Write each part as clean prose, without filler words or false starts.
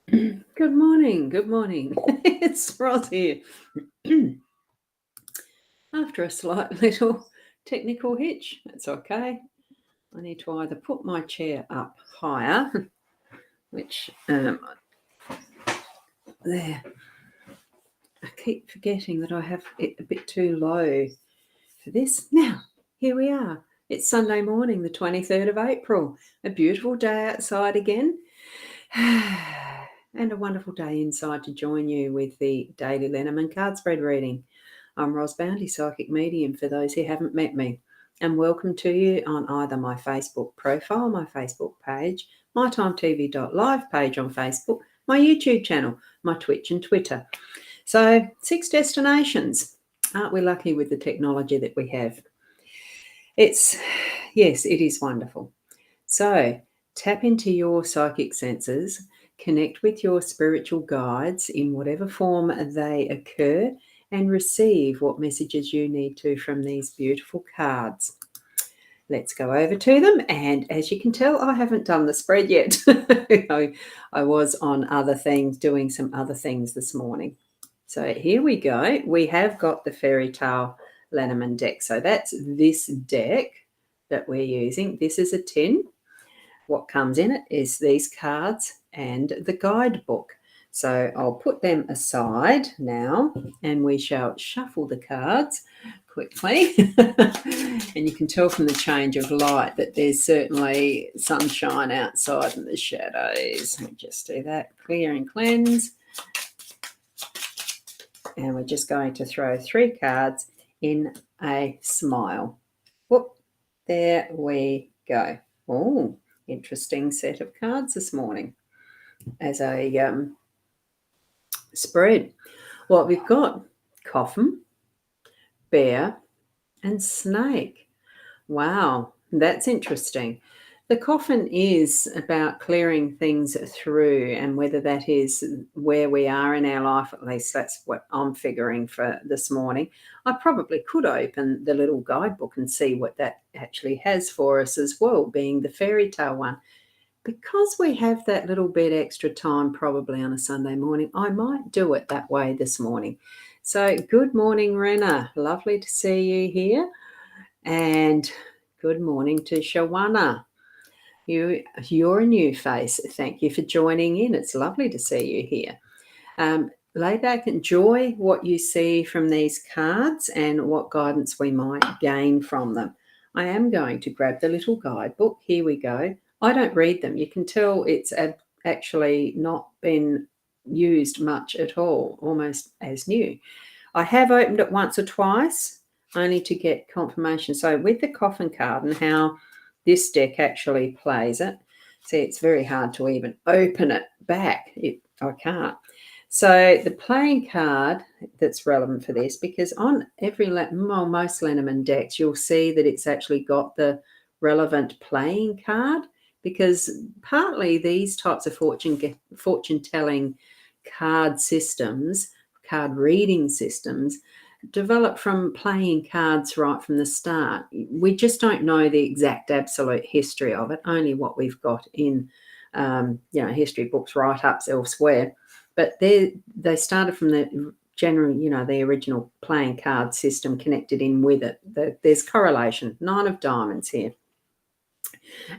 Good morning. Good morning. It's Roz here. After a slight little technical hitch, that's okay. I need to either put my chair up higher, which there. I keep forgetting that I have it a bit too low for this. Now, here we are. It's Sunday morning, the 23rd of April. A beautiful day outside again. And a wonderful day inside to join you with the daily Lenormand card spread reading. I'm Boundy, psychic medium for those who haven't met me, and welcome to you on either my Facebook profile, my Facebook page, mytimetv.live page on Facebook, my YouTube channel, my Twitch and Twitter. So 6 destinations. Aren't we lucky with the technology that we have? Yes, it is wonderful. So tap into your psychic senses, connect with your spiritual guides in whatever form they occur, and receive what messages you need to from these beautiful cards. Let's go over to them. And as you can tell, I haven't done the spread yet. I was on other things, doing some other things this morning. So here we go. We have got the Fairy Tale Lenormand deck. So that's this deck that we're using. This is a tin. What comes in it is these cards and the guidebook. So I'll put them aside now and we shall shuffle the cards quickly. And you can tell from the change of light that there's certainly sunshine outside in the shadows. Let me just do that. Clear and cleanse. And we're just going to throw 3 cards in a smile. Whoop, there we go. Oh, interesting set of cards this morning as a spread. Well, we've got coffin, bear, and snake. Wow, that's interesting. The coffin is about clearing things through, and whether that is where we are in our life, at least that's what I'm figuring for this morning. I probably could open the little guidebook and see what that actually has for us as well, being the fairy tale one. Because we have that little bit extra time probably on a Sunday morning, I might do it that way this morning. So good morning, Rena. Lovely to see you here. And good morning to Shawana. You're a new face. Thank you for joining in. It's lovely to see you here. Lay back, enjoy what you see from these cards and what guidance we might gain from them. I am going to grab the little guidebook. Here we go. I don't read them. You can tell it's actually not been used much at all, almost as new. I have opened it once or twice, only to get confirmation. So with the coffin card and how this deck actually plays it, see, it's very hard to even open it back. I can't. So the playing card that's relevant for this, because on most Lenormand decks, you'll see that it's actually got the relevant playing card, because partly these types of fortune-telling card systems, card reading systems, develop from playing cards right from the start. We just don't know the exact absolute history of it, only what we've got in history books, write-ups elsewhere. But they started from the general, the original playing card system connected in with it. There's correlation. 9 of diamonds here.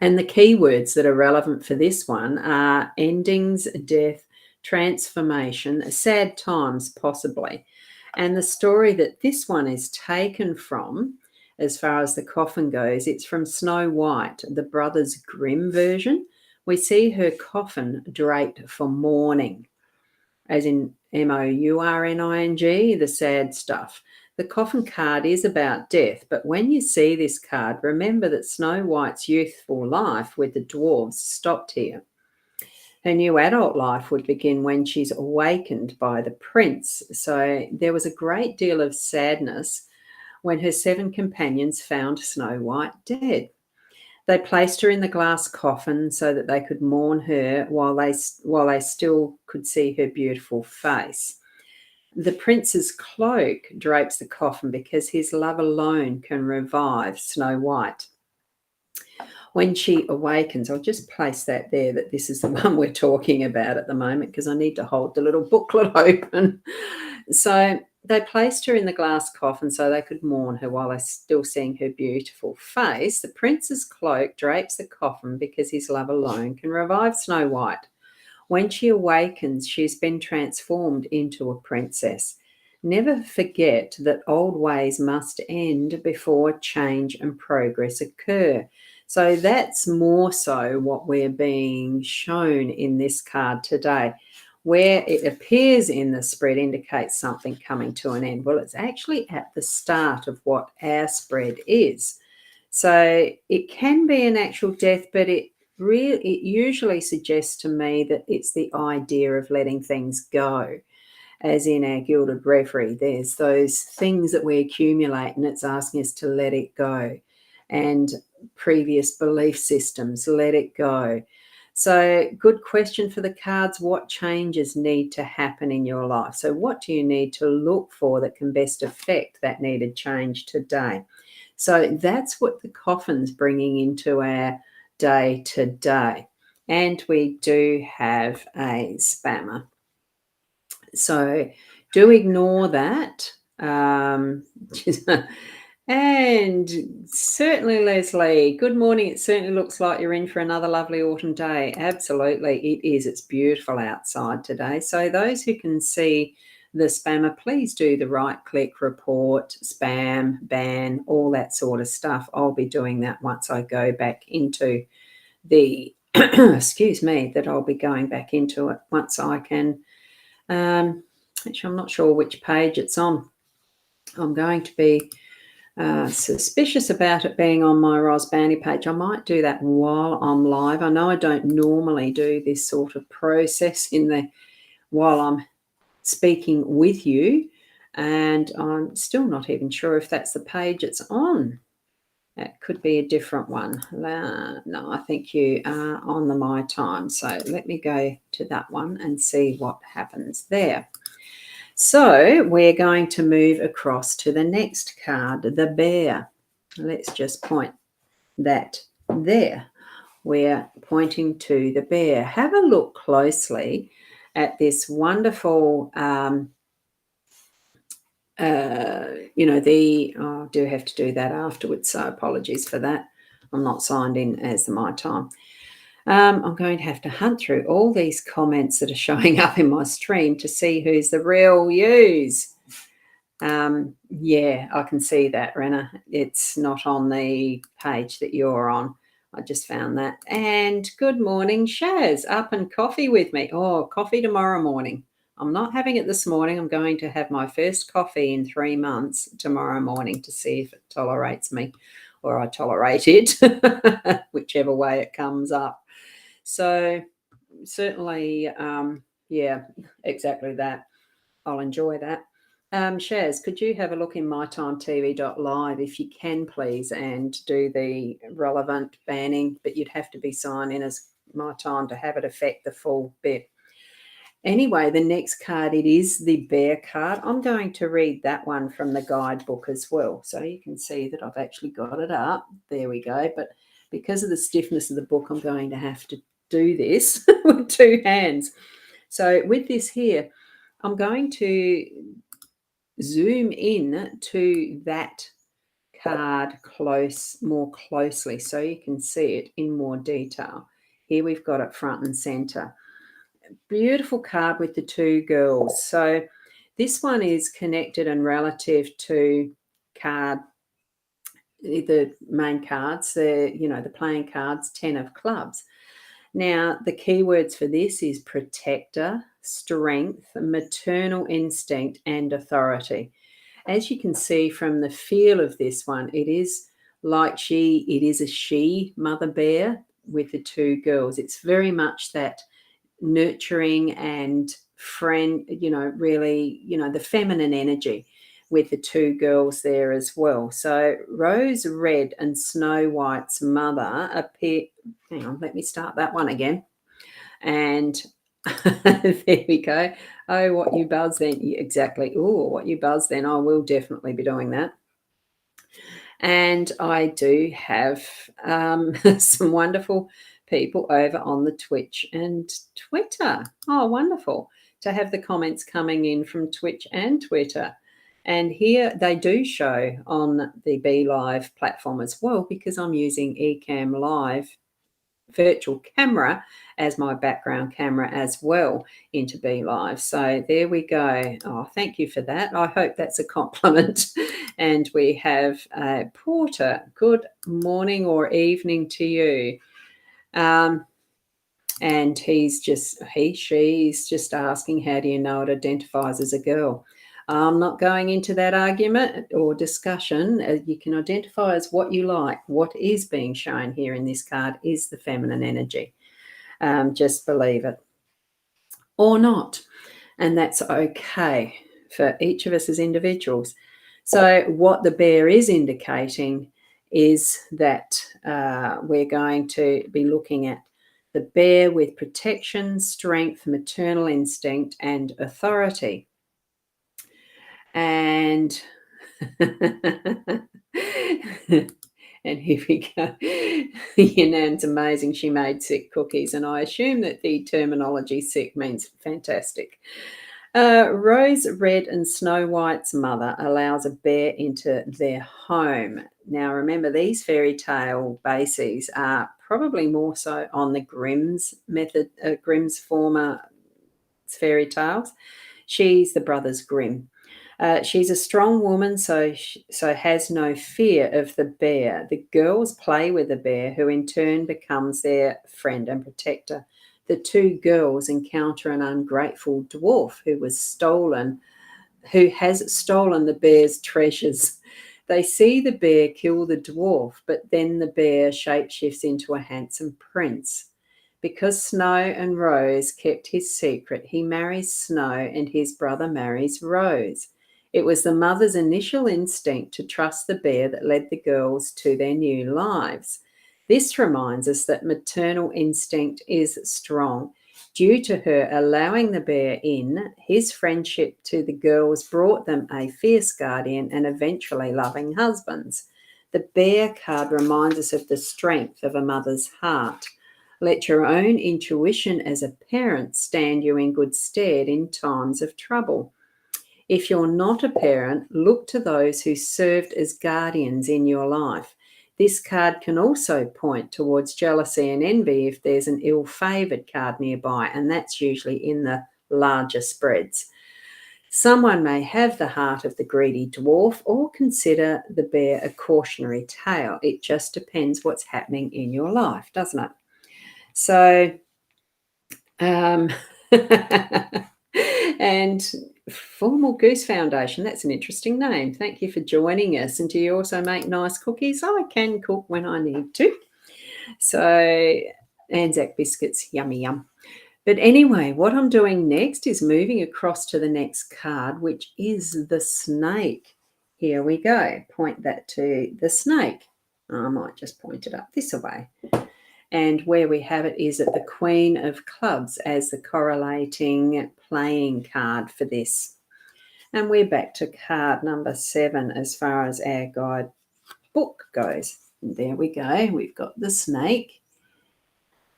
And the keywords that are relevant for this one are endings, death, transformation, sad times possibly. And the story that this one is taken from, as far as the coffin goes, it's from Snow White, the Brothers Grimm version. We see her coffin draped for mourning, as in mourning, the sad stuff. The coffin card is about death, but when you see this card, remember that Snow White's youthful life with the dwarves stopped here. Her new adult life would begin when she's awakened by the prince. So there was a great deal of sadness when her 7 companions found Snow White dead. They placed her in the glass coffin so that they could mourn her while they still could see her beautiful face. The prince's cloak drapes the coffin because his love alone can revive Snow White. When she awakens, I'll just place that there, that this is the one we're talking about at the moment, because I need to hold the little booklet open. So they placed her in the glass coffin so they could mourn her while they're still seeing her beautiful face. The prince's cloak drapes the coffin because his love alone can revive Snow White. When she awakens, she's been transformed into a princess. Never forget that old ways must end before change and progress occur. So that's more so what we're being shown in this card today. Where it appears in the spread indicates something coming to an end. Well, it's actually at the start of what our spread is. So it can be an actual death, but it usually suggests to me that it's the idea of letting things go. As in our gilded reverie, there's those things that we accumulate and it's asking us to let it go. And previous belief systems, let it go. So good question for the cards. What changes need to happen in your life? So what do you need to look for that can best affect that needed change today? So that's what the coffin's bringing into our day today. And we do have a spammer. So do ignore that. And certainly, Leslie, good morning. It certainly looks like you're in for another lovely autumn day. Absolutely, it is. It's beautiful outside today. So those who can see the spammer, please do the right-click, report, spam, ban, all that sort of stuff. I'll be doing that once I go back into the, excuse me, that I'll be going back into it once I can. Actually, I'm not sure which page it's on. I'm going to be suspicious about it being on my rosboundy page. I might do that while I'm live. I know I don't normally do this sort of process while I'm speaking with you, and I'm still not even sure if that's the page it's on. That could be a different one. No, I think you are on the My Time. So let me go to that one and see what happens there. So we're going to move across to the next card, the bear. Let's just point that there. We're pointing to the bear. Have a look closely at this wonderful, I do have to do that afterwards, so apologies for that. I'm not signed in as the My Time. I'm going to have to hunt through all these comments that are showing up in my stream to see who's the real yous. Yeah, I can see that, Rena. It's not on the page that you're on. I just found that. And good morning, Shaz. Up and coffee with me. Oh, coffee tomorrow morning. I'm not having it this morning. I'm going to have my first coffee in 3 months tomorrow morning to see if it tolerates me or I tolerate it, whichever way it comes up. So certainly, yeah, exactly that. I'll enjoy that. Shaz, could you have a look in mytimetv.live if you can, please, and do the relevant banning, but you'd have to be signed in as My Time to have it affect the full bit. Anyway, the next card, it is the bear card. I'm going to read that one from the guidebook as well. So you can see that I've actually got it up. There we go. But because of the stiffness of the book, I'm going to have to do this with 2 hands. So with this here, I'm going to zoom in to that card more closely so you can see it in more detail. Here we've got it front and center. Beautiful card with the 2 girls. So this one is connected and relative to the main cards, the playing cards, 10 of clubs. Now, the keywords for this is protector, strength, maternal instinct, and authority. As you can see from the feel of this one, it is a she mother bear with the 2 girls. It's very much that nurturing and friend, really, the feminine energy with the 2 girls there as well. So Rose Red and Snow White's mother appear. Hang on, let me start that one again. And there we go. Oh, what you buzz then. Exactly. Oh, what you buzz then. I will definitely be doing that. And I do have some wonderful people over on the Twitch and Twitter. Oh, wonderful to have the comments coming in from Twitch and Twitter. And here they do show on the Be Live platform as well, because I'm using Ecamm Live virtual camera as my background camera as well into Be Live. So there we go. Oh, thank you for that. I hope that's a compliment. And we have Porter. Good morning or evening to you. And she's just asking, how do you know it identifies as a girl? I'm not going into that argument or discussion. You can identify as what you like. What is being shown here in this card is the feminine energy. Just believe it or not. And that's okay for each of us as individuals. So what the bear is indicating is that we're going to be looking at the bear with protection, strength, maternal instinct, and authority. And and here we go. Your nan's amazing. She made sick cookies, and I assume that the terminology sick means fantastic. Rose Red and Snow White's mother allows a bear into their home. Now, remember, these fairy tale bases are probably more so on the Grimm's method, Grimm's former fairy tales. She's the Brothers Grimm. She's a strong woman, so has no fear of the bear. The girls play with the bear, who in turn becomes their friend and protector. The two girls encounter an ungrateful dwarf who has stolen the bear's treasures. They see the bear kill the dwarf, but then the bear shapeshifts into a handsome prince. Because Snow and Rose kept his secret, he marries Snow and his brother marries Rose. It was the mother's initial instinct to trust the bear that led the girls to their new lives. This reminds us that maternal instinct is strong. Due to her allowing the bear in, his friendship to the girls brought them a fierce guardian and eventually loving husbands. The bear card reminds us of the strength of a mother's heart. Let your own intuition as a parent stand you in good stead in times of trouble. If you're not a parent, look to those who served as guardians in your life. This card can also point towards jealousy and envy if there's an ill-favoured card nearby, and that's usually in the larger spreads. Someone may have the heart of the greedy dwarf or consider the bear a cautionary tale. It just depends what's happening in your life, doesn't it? So, and Formal Goose Foundation, that's an interesting name. Thank you for joining us. And do you also make nice cookies? I can cook when I need to. So, Anzac biscuits, yummy, yum. But anyway, what I'm doing next is moving across to the next card, which is the snake. Here we go. Point that to the snake. I might just point it up this way. And where we have it is at the Queen of Clubs as the correlating playing card for this. And we're back to card number 7 as far as our guide book goes. And there we go. We've got the snake.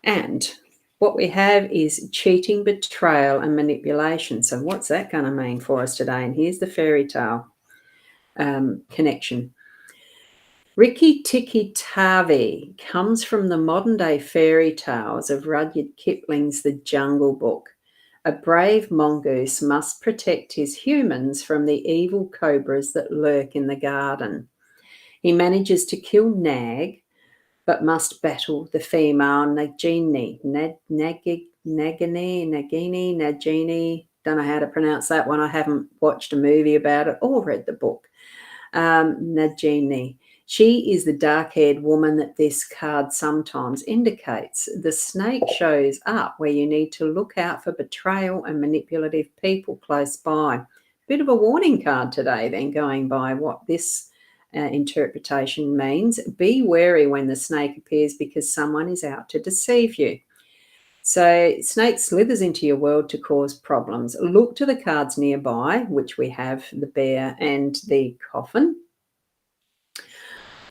And what we have is cheating, betrayal, and manipulation. So what's that going to mean for us today? And here's the fairy tale connection. Rikki Tikki Tavi comes from the modern-day fairy tales of Rudyard Kipling's The Jungle Book. A brave mongoose must protect his humans from the evil cobras that lurk in the garden. He manages to kill Nag, but must battle the female Nagini. Nagini. Don't know how to pronounce that one. I haven't watched a movie about it or read the book. Nagini. She is the dark-haired woman that this card sometimes indicates. The snake shows up where you need to look out for betrayal and manipulative people close by. Bit of a warning card today then, going by what this interpretation means. Be wary when the snake appears because someone is out to deceive you. So snake slithers into your world to cause problems. Look to the cards nearby, which we have the bear and the coffin.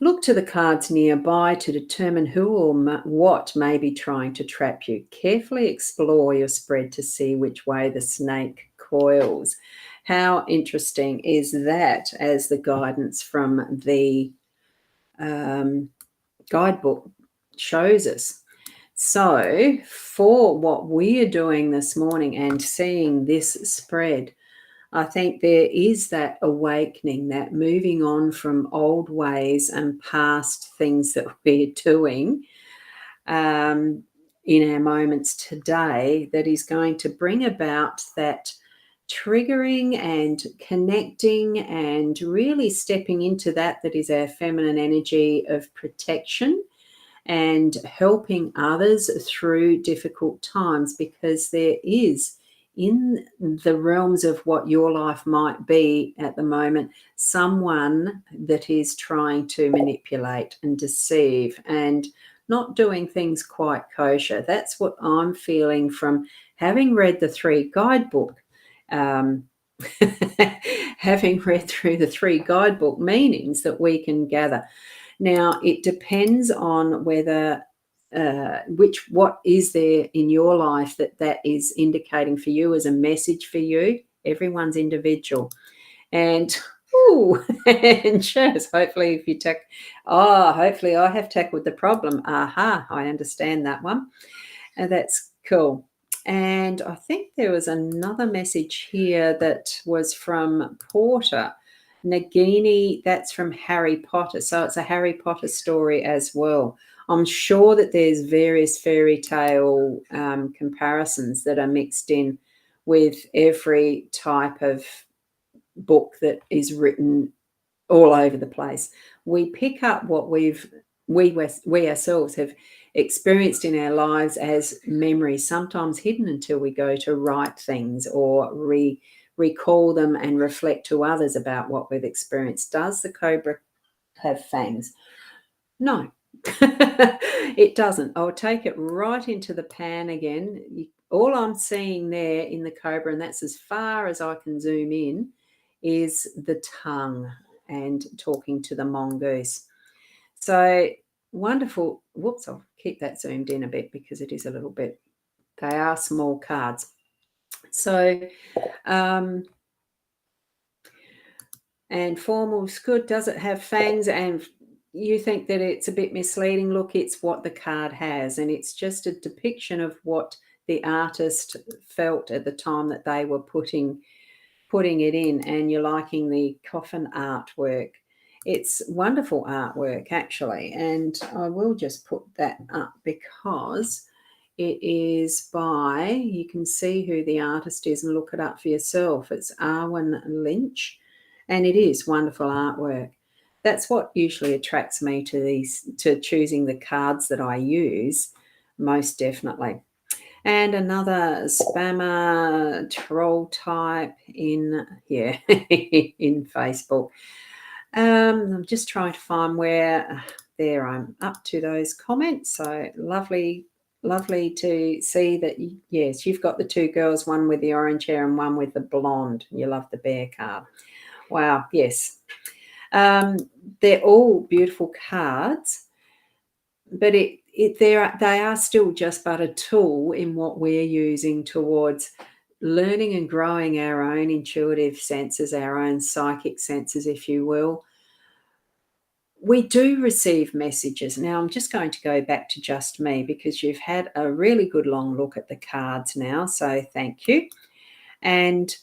Look to the cards nearby to determine who or what may be trying to trap you. Carefully explore your spread to see which way the snake coils. How interesting is that as the guidance from the guidebook shows us? So, for what we are doing this morning and seeing this spread, I think there is that awakening, that moving on from old ways and past things that we're doing in our moments today that is going to bring about that triggering and connecting and really stepping into that is our feminine energy of protection and helping others through difficult times, because there is, in the realms of what your life might be at the moment, someone that is trying to manipulate and deceive and not doing things quite kosher. That's what I'm feeling from having read the 3 guidebook. Having read through the 3 guidebook meanings that we can gather. Now, it depends on whether what is there in your life that is indicating for you as a message for you. Everyone's individual. And and just hopefully if you hopefully I have tackled the problem. Aha, I understand that one. And that's cool. And I think there was another message here that was from Porter. Nagini, that's from Harry Potter. So it's a Harry Potter story as well. I'm sure that there's various fairy tale comparisons that are mixed in with every type of book that is written all over the place. We pick up what we ourselves have experienced in our lives as memories, sometimes hidden until we go to write things or recall them and reflect to others about what we've experienced. Does the cobra have fangs? No, it doesn't. I'll take it right into the pan again. All I'm seeing there in the cobra, and that's as far as I can zoom in, is the tongue and talking to the mongoose. So wonderful. Whoops, I'll keep that zoomed in a bit because it is a little bit, they are small cards. So, and formal's good. Does it have fangs? And you think that it's a bit misleading. Look, it's what the card has, and it's just a depiction of what the artist felt at the time that they were putting it in. And you're liking the coffin artwork. It's wonderful artwork, actually, and I will just put that up because it is by, you can see who the artist is and look it up for yourself. It's Arwen Lynch, and it is wonderful artwork. That's what usually attracts me to choosing the cards that I use, most definitely. And another spammer troll type in in Facebook. I'm just trying to find where there I'm up to those comments. So lovely to see that, yes, you've got the 2 girls, one with the orange hair and one with the blonde. You love the bear card. Wow, yes. They're all beautiful cards, but they are still just but a tool in what we're using towards learning and growing our own intuitive senses, our own psychic senses, if you will. We do receive messages. Now, I'm just going to go back to just me because you've had a really good long look at the cards now, so thank you. And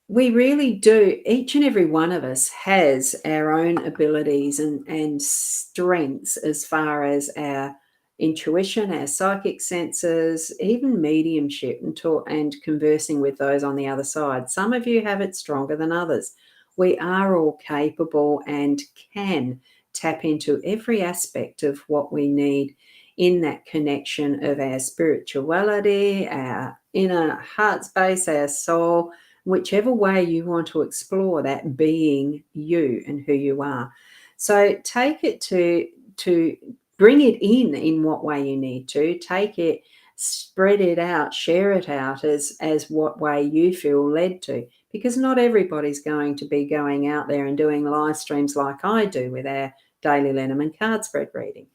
we really do, each and every one of us has our own abilities and strengths as far as our intuition, our psychic senses, even mediumship, and conversing with those on the other side. Some of you have it stronger than others. We are all capable and can tap into every aspect of what we need in that connection of our spirituality, our inner heart space, our soul, whichever way you want to explore that being you and who you are. So take it to bring it in what way you need to. Take it, spread it out, share it out as what way you feel led to, because not everybody's going to be going out there and doing live streams like I do with our daily Lenormand card spread reading.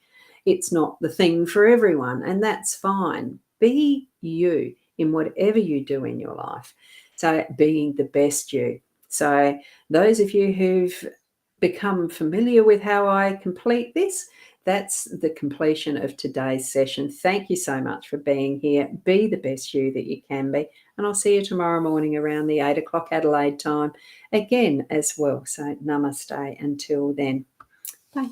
It's not the thing for everyone, and that's fine. Be you in whatever you do in your life. So being the best you. So those of you who've become familiar with how I complete this, that's the completion of today's session. Thank you so much for being here. Be the best you that you can be. And I'll see you tomorrow morning around the 8 o'clock Adelaide time again as well. So namaste until then. Bye.